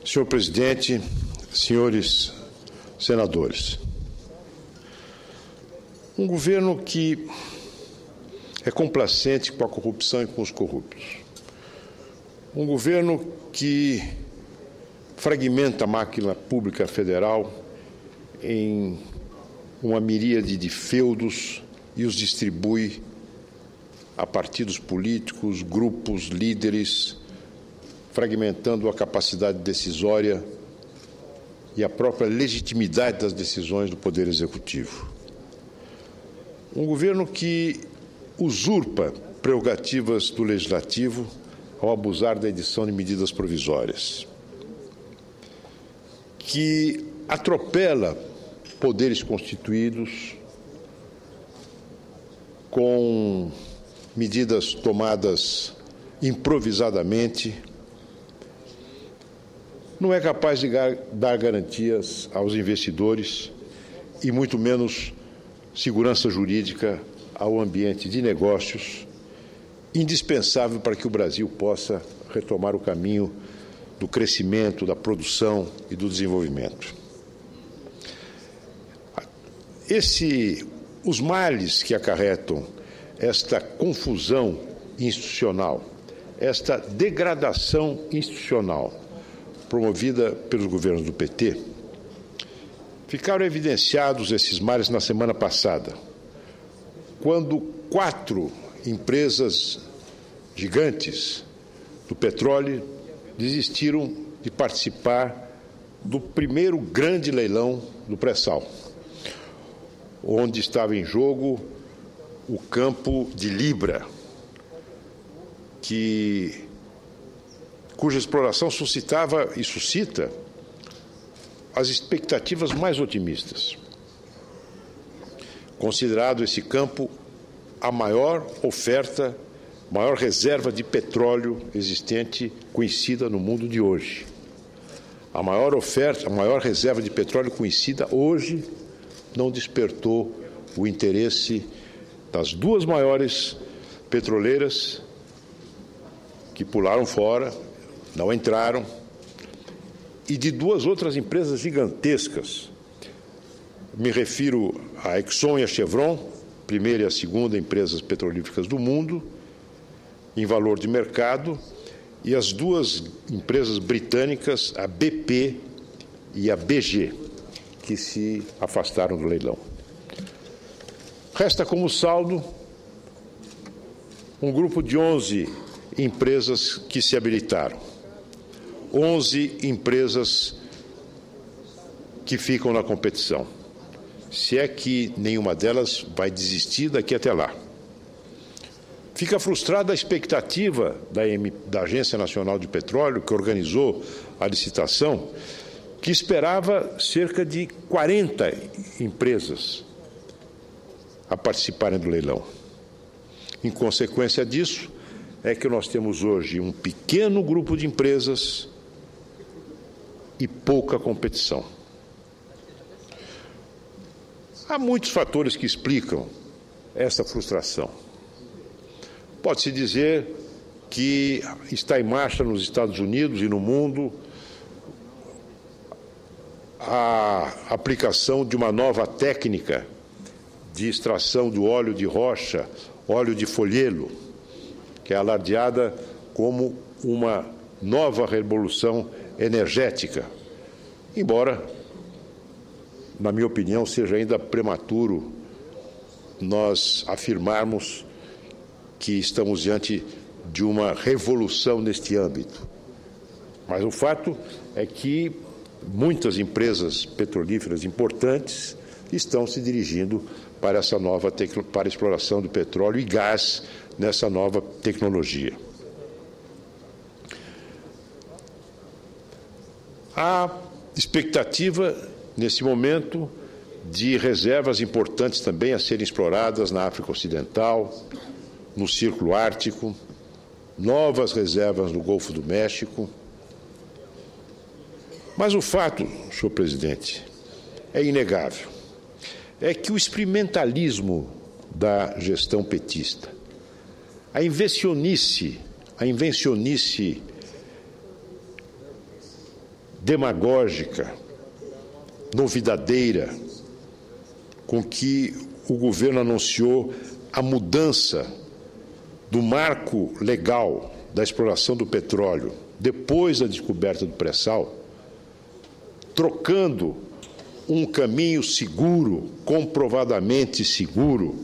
Senhor presidente, senhores senadores, um governo que é complacente com a corrupção e com os corruptos, um governo que fragmenta a máquina pública federal em uma miríade de feudos e os distribui a partidos políticos, grupos, líderes, fragmentando a capacidade decisória e a própria legitimidade das decisões do Poder Executivo. Um governo que usurpa prerrogativas do Legislativo ao abusar da edição de medidas provisórias, que atropela poderes constituídos com medidas tomadas improvisadamente, não é capaz de dar garantias aos investidores e muito menos segurança jurídica ao ambiente de negócios, indispensável para que o Brasil possa retomar o caminho do crescimento, da produção e do desenvolvimento. Os males que acarretam esta confusão institucional, esta degradação institucional promovida pelos governos do PT, ficaram evidenciados esses males na semana passada, quando 4 empresas gigantes do petróleo desistiram de participar do primeiro grande leilão do pré-sal, onde estava em jogo o campo de Libra, cuja exploração suscitava e suscita as expectativas mais otimistas. Considerado esse campo a maior oferta, maior reserva de petróleo existente conhecida no mundo de hoje. A maior reserva de petróleo conhecida hoje não despertou o interesse das 2 maiores petroleiras, que pularam fora, não entraram, e de 2 outras empresas gigantescas. Me refiro à Exxon e à Chevron, primeira e a segunda empresas petrolíferas do mundo, em valor de mercado, e as 2 empresas britânicas, a BP e a BG, que se afastaram do leilão. Resta como saldo um grupo de 11 empresas que se habilitaram, 11 empresas que ficam na competição, se é que nenhuma delas vai desistir daqui até lá. Fica frustrada a expectativa da Agência Nacional de Petróleo, que organizou a licitação, que esperava cerca de 40 empresas a participarem do leilão. Em consequência disso, é que nós temos hoje um pequeno grupo de empresas e pouca competição. Há muitos fatores que explicam essa frustração. Pode-se dizer que está em marcha nos Estados Unidos e no mundo a aplicação de uma nova técnica de extração do óleo de rocha, óleo de folhelo, que é alardeada como uma nova revolução energética, embora, na minha opinião, seja ainda prematuro nós afirmarmos que estamos diante de uma revolução neste âmbito. Mas o fato é que muitas empresas petrolíferas importantes estão se dirigindo para para a exploração do petróleo e gás nessa nova tecnologia. Há expectativa, nesse momento, de reservas importantes também a serem exploradas na África Ocidental, no Círculo Ártico, novas reservas no Golfo do México. Mas o fato, senhor presidente, é inegável. É que o experimentalismo da gestão petista, a invencionice demagógica, novidadeira, com que o governo anunciou a mudança do marco legal da exploração do petróleo depois da descoberta do pré-sal, trocando um caminho seguro, comprovadamente seguro,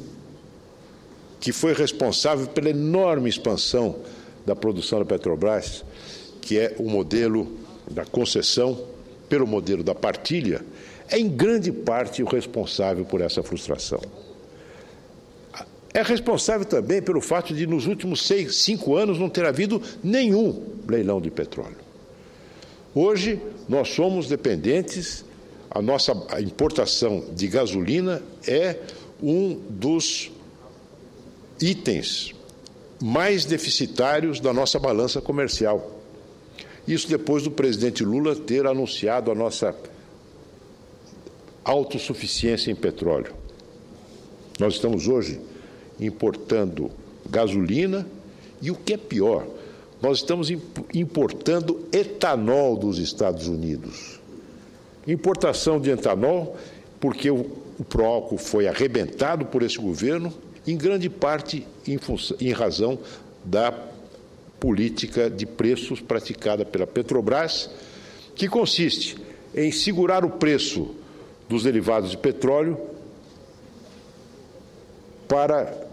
que foi responsável pela enorme expansão da produção da Petrobras, que é o modelo da concessão pelo modelo da partilha, é em grande parte o responsável por essa frustração. É responsável também pelo fato de, nos últimos 5 anos, não ter havido nenhum leilão de petróleo. Hoje, nós somos dependentes, a importação de gasolina é um dos itens mais deficitários da nossa balança comercial. Isso depois do presidente Lula ter anunciado a nossa autossuficiência em petróleo. Nós estamos hoje importando gasolina e, o que é pior, nós estamos importando etanol dos Estados Unidos. Importação de etanol, porque o Proálcool foi arrebentado por esse governo, em grande parte em razão da política de preços praticada pela Petrobras, que consiste em segurar o preço dos derivados de petróleo para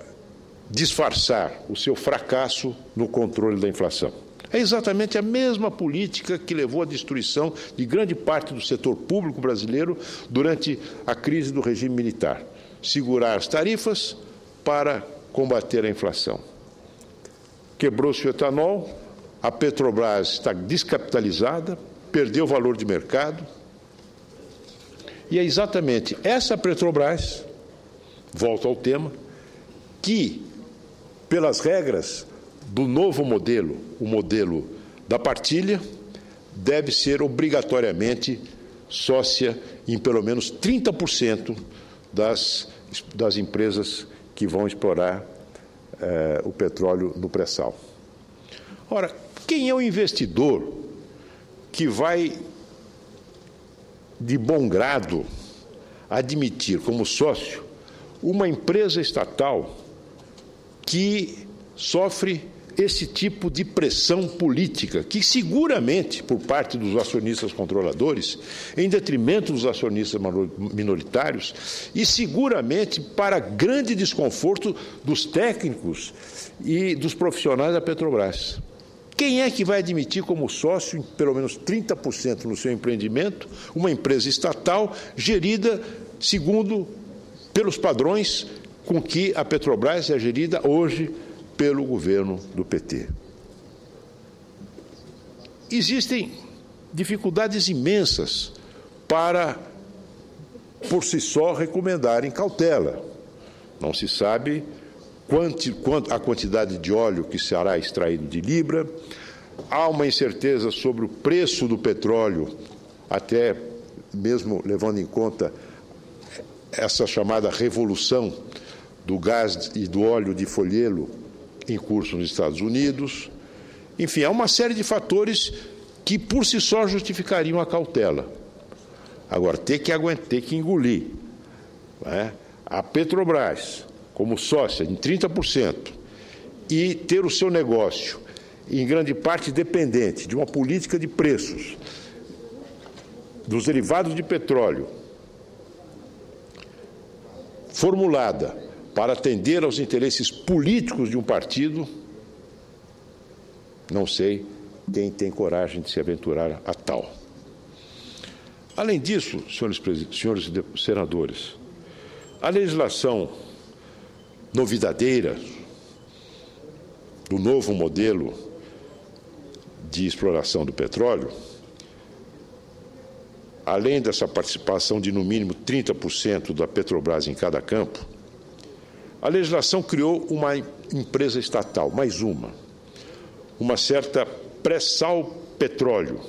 disfarçar o seu fracasso no controle da inflação. É exatamente a mesma política que levou à destruição de grande parte do setor público brasileiro durante a crise do regime militar. Segurar as tarifas para combater a inflação. Quebrou-se o etanol, a Petrobras está descapitalizada, perdeu o valor de mercado, e é exatamente essa Petrobras, volto ao tema, que, pelas regras do novo modelo, o modelo da partilha, deve ser obrigatoriamente sócia em pelo menos 30% das empresas que vão explorar o petróleo no pré-sal. Ora, quem é o investidor que vai, de bom grado, admitir como sócio uma empresa estatal que sofre esse tipo de pressão política, que seguramente, por parte dos acionistas controladores, em detrimento dos acionistas minoritários, e seguramente para grande desconforto dos técnicos e dos profissionais da Petrobras. Quem é que vai admitir como sócio, em pelo menos 30% no seu empreendimento, uma empresa estatal gerida segundo pelos padrões com que a Petrobras é gerida hoje pelo governo do PT? Existem dificuldades imensas para, por si só, recomendarem cautela. Não se sabe a quantidade de óleo que será extraído de Libra, há uma incerteza sobre o preço do petróleo, até mesmo levando em conta essa chamada revolução do gás e do óleo de folhelo em curso nos Estados Unidos. Enfim, há uma série de fatores que por si só justificariam a cautela. Agora, ter que engolir, né, a Petrobras como sócia em 30% e ter o seu negócio em grande parte dependente de uma política de preços dos derivados de petróleo formulada para atender aos interesses políticos de um partido, não sei quem tem coragem de se aventurar a tal. Além disso, senhores senadores, a legislação novidadeira do novo modelo de exploração do petróleo, além dessa participação de, no mínimo, 30% da Petrobras em cada campo, a legislação criou uma empresa estatal, mais uma certa Pré-Sal Petróleo.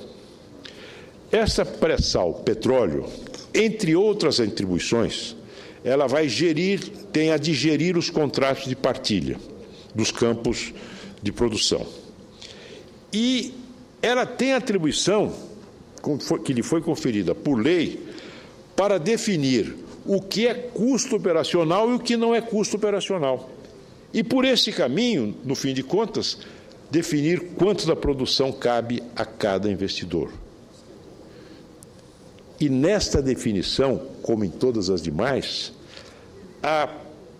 Essa Pré-Sal Petróleo, entre outras atribuições, ela tem a de gerir os contratos de partilha dos campos de produção. E ela tem a atribuição que lhe foi conferida por lei para definir o que é custo operacional e o que não é custo operacional. E por esse caminho, no fim de contas, definir quanto da produção cabe a cada investidor. E nesta definição, como em todas as demais, a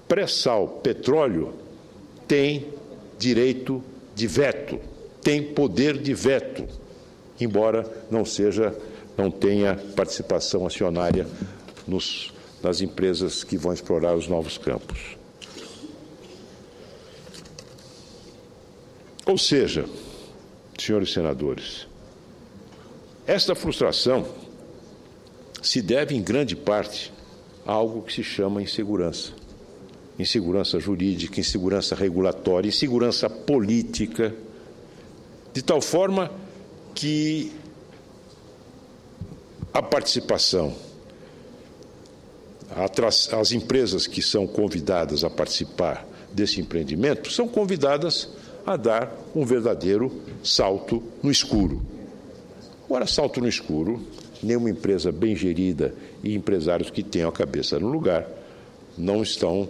pré-sal petróleo tem direito de veto, tem poder de veto, embora não tenha participação acionária nas empresas que vão explorar os novos campos. Ou seja, senhores senadores, esta frustração se deve, em grande parte, a algo que se chama insegurança. Insegurança jurídica, insegurança regulatória, insegurança política, de tal forma que a participação, as empresas que são convidadas a participar desse empreendimento são convidadas a dar um verdadeiro salto no escuro. Agora, salto no escuro, nenhuma empresa bem gerida e empresários que tenham a cabeça no lugar não são,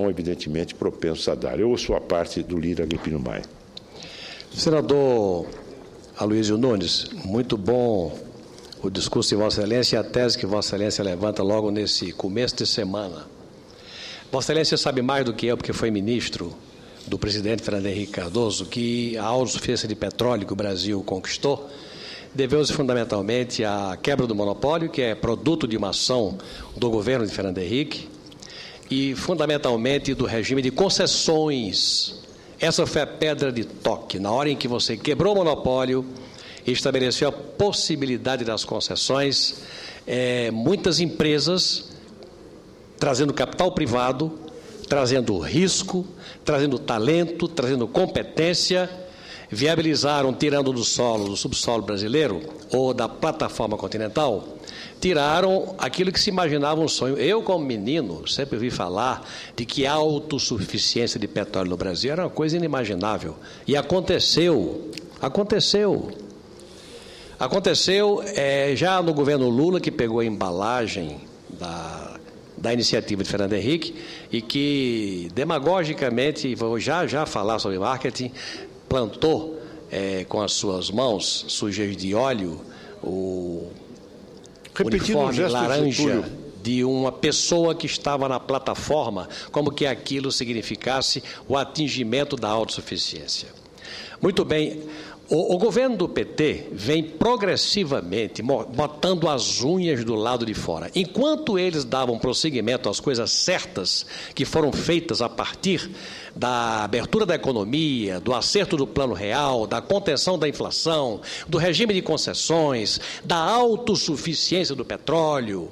evidentemente, propensos a dar. Eu ouço a parte do Lira Agripino Maia. Senador Aloysio Nunes, muito bom o discurso de Vossa Excelência e a tese que Vossa Excelência levanta logo nesse começo de semana. Vossa Excelência sabe mais do que eu, porque foi ministro do presidente Fernando Henrique Cardoso, que a autossuficiência de petróleo que o Brasil conquistou deveu-se fundamentalmente à quebra do monopólio, que é produto de uma ação do governo de Fernando Henrique, e fundamentalmente do regime de concessões. Essa foi a pedra de toque. Na hora em que você quebrou o monopólio e estabeleceu a possibilidade das concessões, muitas empresas, trazendo capital privado, trazendo risco, trazendo talento, trazendo competência, viabilizaram, tirando do subsolo brasileiro, ou da plataforma continental, tiraram aquilo que se imaginava um sonho. Eu, como menino, sempre ouvi falar de que a autossuficiência de petróleo no Brasil era uma coisa inimaginável. E aconteceu. Aconteceu já no governo Lula, que pegou a embalagem da iniciativa de Fernando Henrique e que, demagogicamente, vou já falar sobre marketing, plantou com as suas mãos sujas de óleo o uniforme laranja de uma pessoa que estava na plataforma, como que aquilo significasse o atingimento da autossuficiência. Muito bem, o governo do PT vem progressivamente botando as unhas do lado de fora. Enquanto eles davam prosseguimento às coisas certas que foram feitas a partir da abertura da economia, do acerto do Plano Real, da contenção da inflação, do regime de concessões, da autossuficiência do petróleo,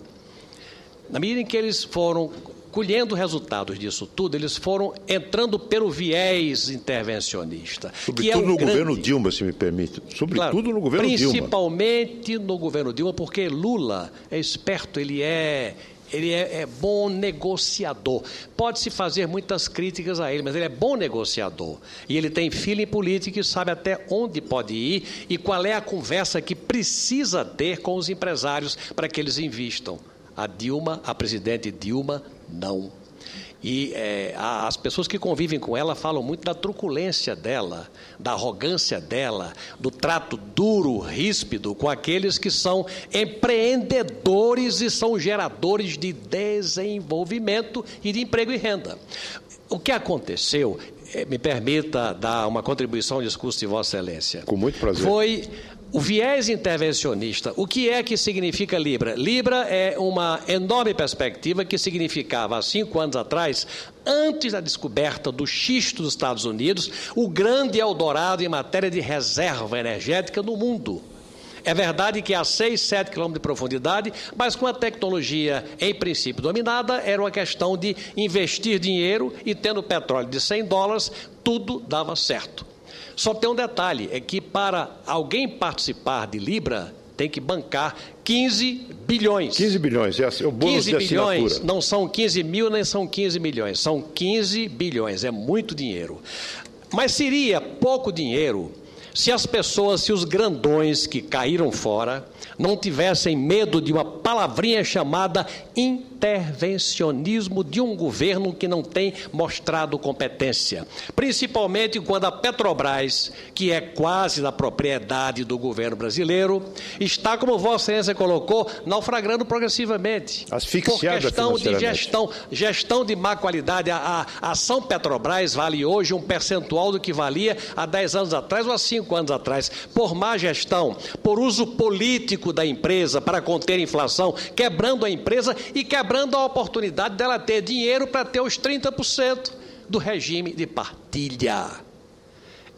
na medida em que eles foram colhendo resultados disso tudo, eles foram entrando pelo viés intervencionista. Sobretudo no governo Dilma, se me permite. Sobretudo no governo Dilma. Principalmente no governo Dilma, porque Lula é esperto, ele é bom negociador. Pode-se fazer muitas críticas a ele, mas ele é bom negociador. E ele tem feeling político e sabe até onde pode ir e qual é a conversa que precisa ter com os empresários para que eles invistam. A presidente Dilma, não. E as pessoas que convivem com ela falam muito da truculência dela, da arrogância dela, do trato duro, ríspido com aqueles que são empreendedores e são geradores de desenvolvimento e de emprego e renda. O que aconteceu, me permita dar uma contribuição ao discurso de Vossa Excelência. Com muito prazer. Foi o viés intervencionista. O que é que significa Libra? Libra é uma enorme perspectiva que significava, há 5 anos atrás, antes da descoberta do xisto dos Estados Unidos, o grande Eldorado em matéria de reserva energética no mundo. É verdade que a 6, 7 quilômetros de profundidade, mas com a tecnologia, em princípio, dominada, era uma questão de investir dinheiro e, tendo petróleo de $100, tudo dava certo. Só tem um detalhe, é que para alguém participar de Libra, tem que bancar 15 bilhões. 15 bilhões, é o bônus de assinatura. 15 bilhões, não são 15 mil, nem são 15 milhões, são 15 bilhões, é muito dinheiro. Mas seria pouco dinheiro se as pessoas, se os grandões que caíram fora, não tivessem medo de uma palavrinha chamada intervencionismo de um governo que não tem mostrado competência. Principalmente quando a Petrobras, que é quase da propriedade do governo brasileiro, está, como Vossa Excelência colocou, naufragando progressivamente. Asfixiada por questão de financeiramente. gestão de má qualidade. A ação Petrobras vale hoje um percentual do que valia há 10 anos atrás ou há 5 anos atrás. Por má gestão, por uso político da empresa para conter a inflação, quebrando a empresa e quebrando a oportunidade dela ter dinheiro para ter os 30% do regime de partilha.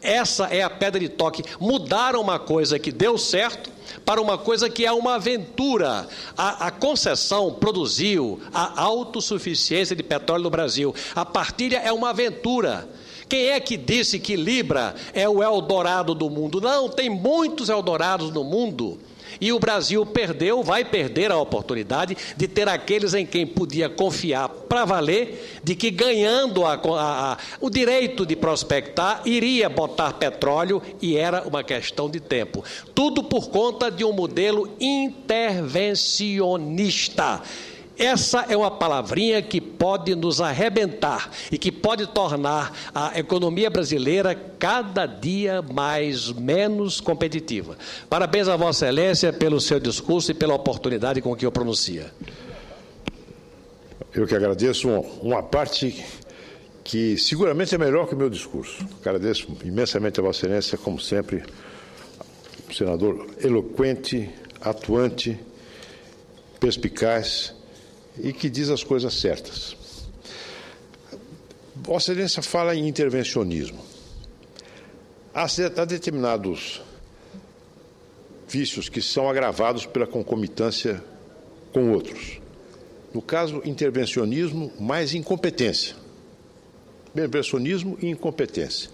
Essa é a pedra de toque. Mudaram uma coisa que deu certo para uma coisa que é uma aventura. A concessão produziu a autossuficiência de petróleo no Brasil. A partilha é uma aventura. Quem é que disse que Libra é o Eldorado do mundo? Não, tem muitos Eldorados no mundo. E o Brasil perdeu, vai perder a oportunidade de ter aqueles em quem podia confiar para valer, de que ganhando o direito de prospectar, iria botar petróleo e era uma questão de tempo. Tudo por conta de um modelo intervencionista. Essa é uma palavrinha que pode nos arrebentar e que pode tornar a economia brasileira cada dia menos competitiva. Parabéns a Vossa Excelência pelo seu discurso e pela oportunidade com que o pronuncia. Eu que agradeço uma parte que seguramente é melhor que o meu discurso. Agradeço imensamente a Vossa Excelência, como sempre, um senador eloquente, atuante, perspicaz, e que diz as coisas certas. Vossa Excelência fala em intervencionismo. Há determinados vícios que são agravados pela concomitância com outros. No caso, intervencionismo mais incompetência. Intervencionismo e incompetência.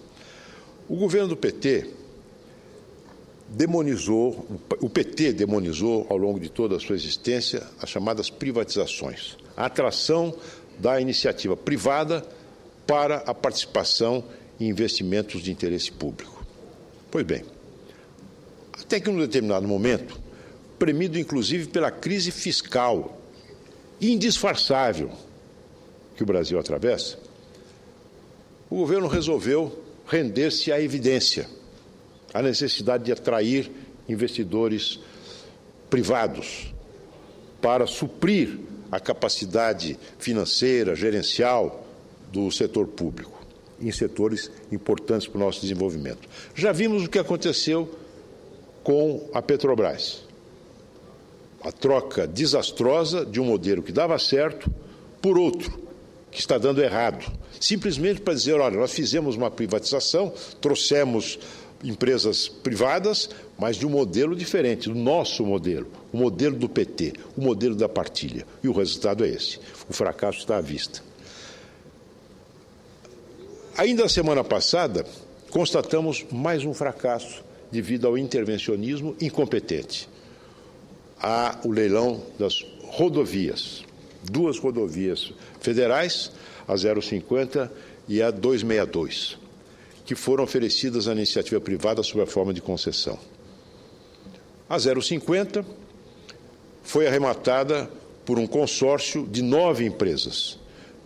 O governo do PT o PT demonizou ao longo de toda a sua existência as chamadas privatizações, a atração da iniciativa privada para a participação em investimentos de interesse público. Pois bem, até que num determinado momento, premido inclusive pela crise fiscal indisfarçável que o Brasil atravessa, o governo resolveu render-se à evidência, a necessidade de atrair investidores privados para suprir a capacidade financeira, gerencial do setor público, em setores importantes para o nosso desenvolvimento. Já vimos o que aconteceu com a Petrobras. A troca desastrosa de um modelo que dava certo por outro, que está dando errado. Simplesmente para dizer, olha, nós fizemos uma privatização, trouxemos empresas privadas, mas de um modelo diferente, do nosso modelo, o modelo do PT, o modelo da partilha. E o resultado é esse. O fracasso está à vista. Ainda a semana passada, constatamos mais um fracasso devido ao intervencionismo incompetente. Há o leilão das rodovias, 2 rodovias federais, a 050 e a 262. Que foram oferecidas à iniciativa privada sob a forma de concessão. A 050 foi arrematada por um consórcio de 9 empresas,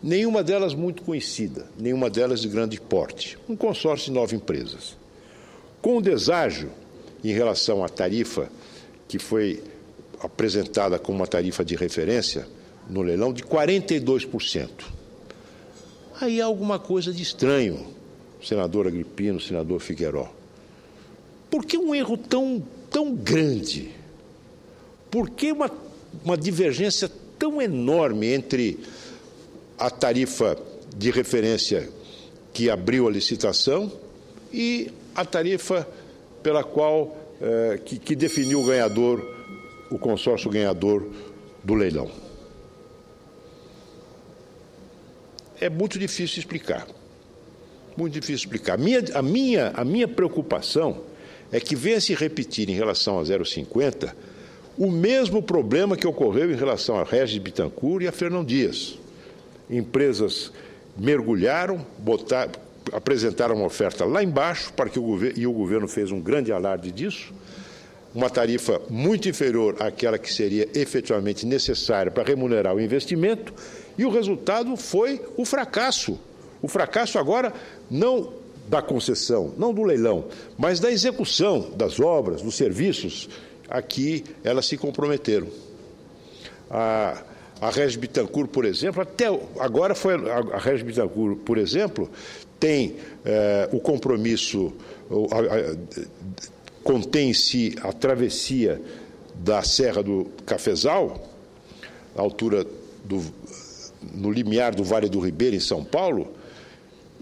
nenhuma delas muito conhecida, nenhuma delas de grande porte, um consórcio de 9 empresas. Com o deságio em relação à tarifa que foi apresentada como uma tarifa de referência no leilão de 42%. Aí há alguma coisa de estranho, senador Agripino, senador Figueiró. Por que um erro tão grande? Por que uma divergência tão enorme entre a tarifa de referência que abriu a licitação e a tarifa pela qual que definiu o ganhador, o consórcio ganhador do leilão? É muito difícil explicar. Muito difícil explicar. A minha preocupação é que venha se repetir em relação a 050 o mesmo problema que ocorreu em relação a Regis Bittencourt e a Fernão Dias. Empresas mergulharam, apresentaram uma oferta lá embaixo, para que o governo fez um grande alarde disso, uma tarifa muito inferior àquela que seria efetivamente necessária para remunerar o investimento, e o resultado foi o fracasso. O fracasso agora não da concessão, não do leilão, mas da execução das obras, dos serviços a que elas se comprometeram. A Regis Bittencourt, por exemplo, até agora foi a Regis Bittencourt, por exemplo, tem o compromisso, contém em si a travessia da Serra do Cafezal, à altura no limiar do Vale do Ribeira, em São Paulo,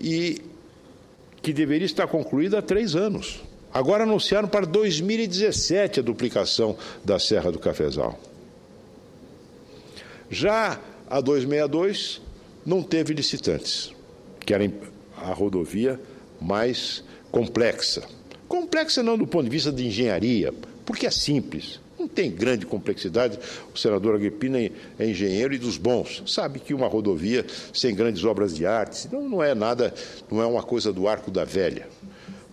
e que deveria estar concluída há 3 anos. Agora anunciaram para 2017 a duplicação da Serra do Cafezal. Já a 262 não teve licitantes, que era a rodovia mais complexa. Complexa não do ponto de vista de engenharia, porque é simples, não tem grande complexidade. O senador Agrippina é engenheiro e dos bons, sabe que uma rodovia sem grandes obras de arte não é nada, não é uma coisa do Arco da Velha.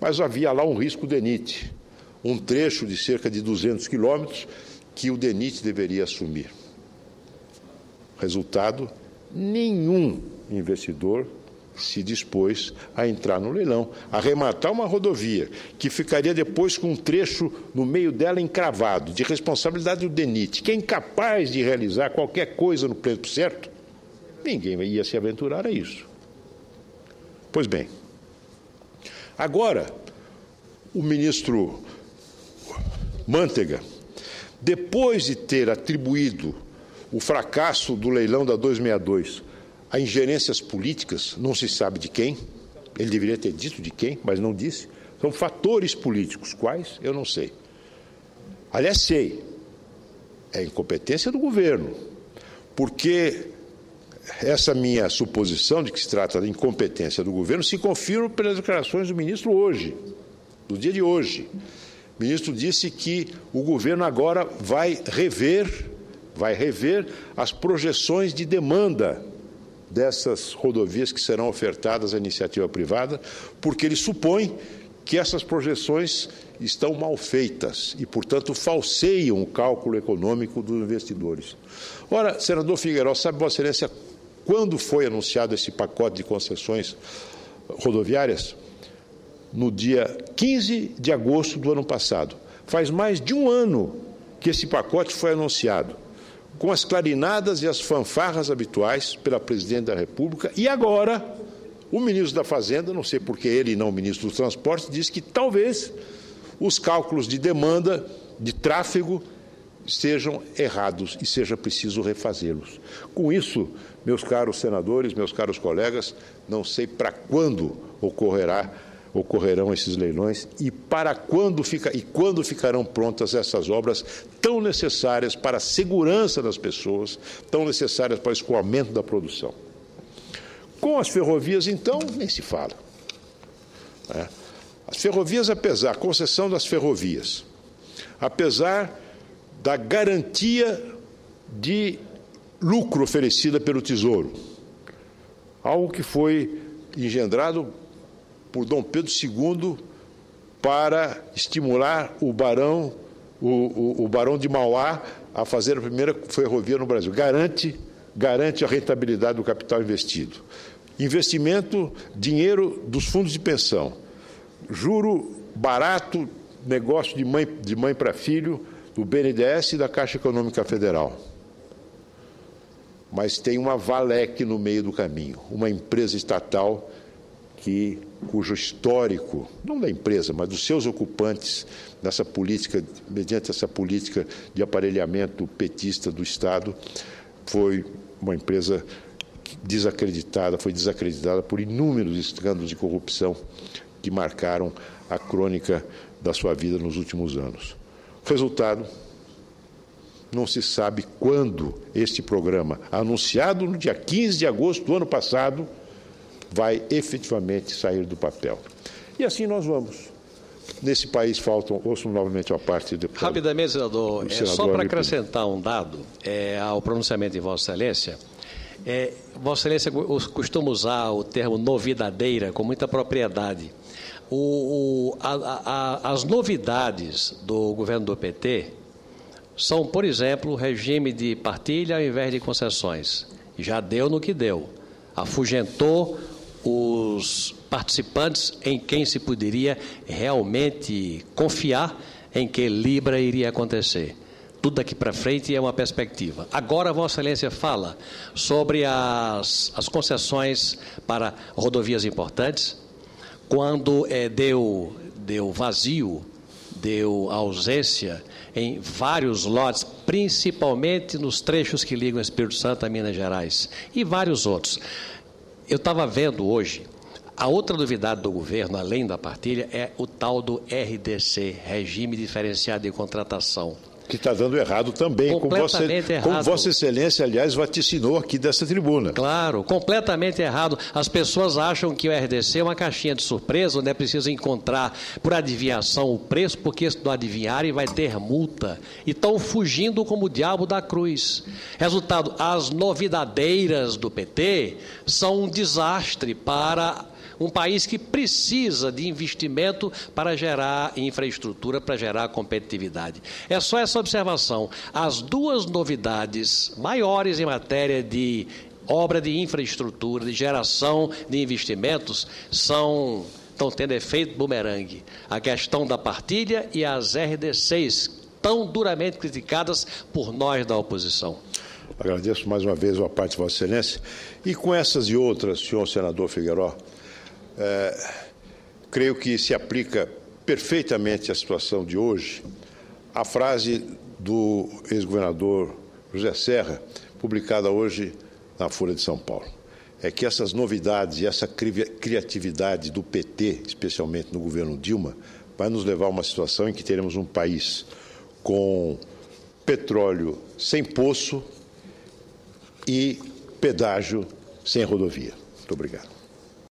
Mas havia lá um risco DENIT, um trecho de cerca de 200 quilômetros que o DENIT deveria assumir. Resultado, nenhum investidor se dispôs a entrar no leilão, a arrematar uma rodovia que ficaria depois com um trecho no meio dela encravado, de responsabilidade do DENIT, que é incapaz de realizar qualquer coisa no tempo certo, ninguém ia se aventurar a isso. Pois bem, agora, o ministro Mantega, depois de ter atribuído o fracasso do leilão da 262 a ingerências políticas, não se sabe de quem, ele deveria ter dito de quem, mas não disse, são fatores políticos, quais? Eu não sei. Aliás, sei, é incompetência do governo, porque essa minha suposição de que se trata de incompetência do governo se confirma pelas declarações do ministro hoje, do dia de hoje. O ministro disse que o governo agora vai rever as projeções de demanda dessas rodovias que serão ofertadas à iniciativa privada, porque ele supõe que essas projeções estão mal feitas e, portanto, falseiam o cálculo econômico dos investidores. Ora, senador Figueiredo, sabe, Vossa Excelência, quando foi anunciado esse pacote de concessões rodoviárias? No dia 15 de agosto do ano passado. Faz mais de um ano que esse pacote foi anunciado, com as clarinadas e as fanfarras habituais pela Presidente da República, e agora o ministro da Fazenda, não sei por que ele e não o ministro dos Transportes, diz que talvez os cálculos de demanda, de tráfego, estejam errados e seja preciso refazê-los. Com isso, meus caros senadores, meus caros colegas, não sei para quando ocorrerão esses leilões e quando ficarão prontas essas obras tão necessárias para a segurança das pessoas, tão necessárias para o escoamento da produção. Com as ferrovias, então, nem se fala. As ferrovias, a concessão das ferrovias, apesar da garantia de lucro oferecida pelo Tesouro, algo que foi engendrado por Dom Pedro II para estimular o barão de Mauá a fazer a primeira ferrovia no Brasil. Garante a rentabilidade do capital investido. Investimento, dinheiro dos fundos de pensão. Juro barato, negócio de mãe para filho, do BNDES e da Caixa Econômica Federal. Mas tem uma Valec no meio do caminho, uma empresa estatal cujo histórico, não da empresa, mas dos seus ocupantes, nessa política, mediante essa política de aparelhamento petista do Estado, foi uma empresa foi desacreditada por inúmeros escândalos de corrupção que marcaram a crônica da sua vida nos últimos anos. Resultado, não se sabe quando este programa, anunciado no dia 15 de agosto do ano passado, vai efetivamente sair do papel. E assim nós vamos. Nesse país faltam, ouço novamente a parte do deputado. Rapidamente, senador, só para acrescentar um dado ao pronunciamento de Vossa Excelência, Vossa Excelência costuma usar o termo novidadeira com muita propriedade. As novidades do governo do PT são, por exemplo, o regime de partilha ao invés de concessões. Já deu no que deu. Afugentou os participantes em quem se poderia realmente confiar em que Libra iria acontecer. Tudo daqui para frente é uma perspectiva. Agora, Vossa Excelência fala sobre as concessões para rodovias importantes, quando deu vazio, deu ausência em vários lotes, principalmente nos trechos que ligam Espírito Santo a Minas Gerais e vários outros. Eu estava vendo hoje, a outra novidade do governo, além da partilha, é o tal do RDC, Regime Diferenciado de Contratação. Que está dando errado também, como Vossa Excelência, aliás, vaticinou aqui dessa tribuna. Claro, completamente errado. As pessoas acham que o RDC é uma caixinha de surpresa, onde é preciso encontrar por adivinhação o preço, porque se não adivinharem vai ter multa. E estão fugindo como o diabo da cruz. Resultado, as novidadeiras do PT são um desastre para um país que precisa de investimento para gerar infraestrutura, para gerar competitividade. É só essa observação. As duas novidades maiores em matéria de obra de infraestrutura, de geração de investimentos, estão tendo efeito bumerangue. A questão da partilha e as RDCs, tão duramente criticadas por nós da oposição. Agradeço mais uma vez a parte de Vossa Excelência. E com essas e outras, senhor senador Figueiró, creio que se aplica perfeitamente à situação de hoje a frase do ex-governador José Serra, publicada hoje na Folha de São Paulo. É que essas novidades e essa criatividade do PT, especialmente no governo Dilma, vai nos levar a uma situação em que teremos um país com petróleo sem poço e pedágio sem rodovia. Muito obrigado.